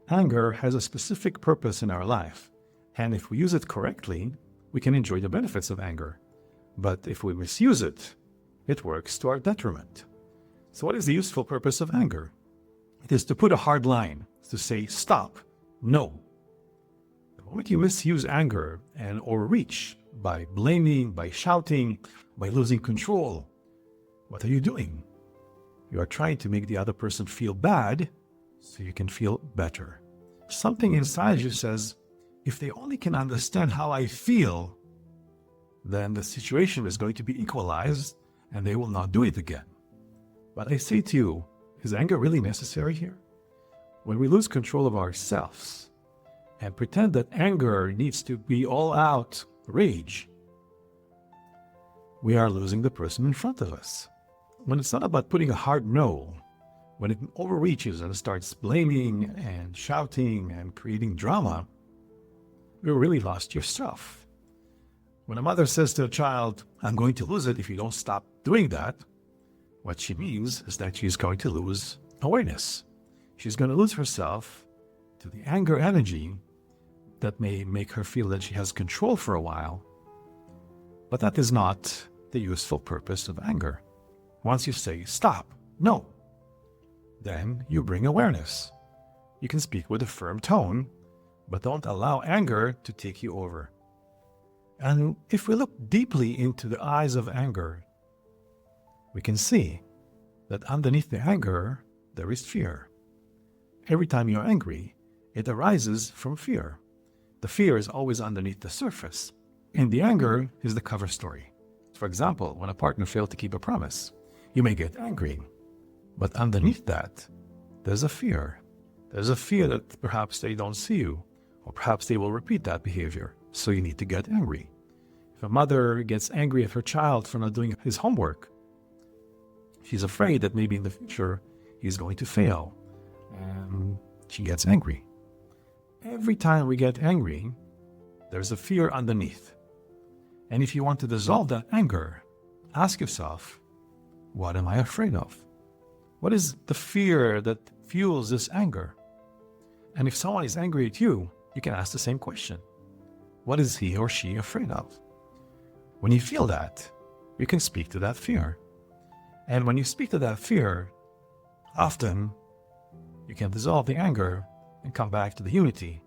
Anger has a specific purpose in our life, and if we use it correctly, we can enjoy the benefits of anger. But if we misuse it, it works to our detriment. So what is the useful purpose of anger? It is to put a hard line, to say stop, no. The moment you misuse anger and overreach by blaming, by shouting, by losing control, what are you doing? You are trying to make the other person feel bad so you can feel better. Something inside you says, if they only can understand how I feel, then the situation is going to be equalized and they will not do it again. But I say to you, is anger really necessary here? When we lose control of ourselves and pretend that anger needs to be all out rage, we are losing the person in front of us. When it's not about putting a hard no, when it overreaches and starts blaming and shouting and creating drama, you really lost yourself. When a mother says to a child, I'm going to lose it if you don't stop doing that, what she means is that she's going to lose awareness. She's going to lose herself to the anger energy that may make her feel that she has control for a while. But that is not the useful purpose of anger. Once you say, stop, no, then you bring awareness. You can speak with a firm tone, but don't allow anger to take you over. And if we look deeply into the eyes of anger, we can see that underneath the anger, there is fear. Every time you're angry, it arises from fear. The fear is always underneath the surface, and the anger is the cover story. For example, when a partner failed to keep a promise, you may get angry, but underneath that, there's a fear. There's a fear that perhaps they don't see you, or perhaps they will repeat that behavior, so you need to get angry. If a mother gets angry at her child for not doing his homework, she's afraid that maybe in the future he's going to fail, and she gets angry. Every time we get angry, there's a fear underneath. And if you want to dissolve that anger, ask yourself, what am I afraid of? What is the fear that fuels this anger? And if someone is angry at you, you can ask the same question. What is he or she afraid of? When you feel that, you can speak to that fear. And when you speak to that fear, often you can dissolve the anger and come back to the unity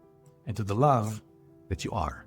and to the love that you are.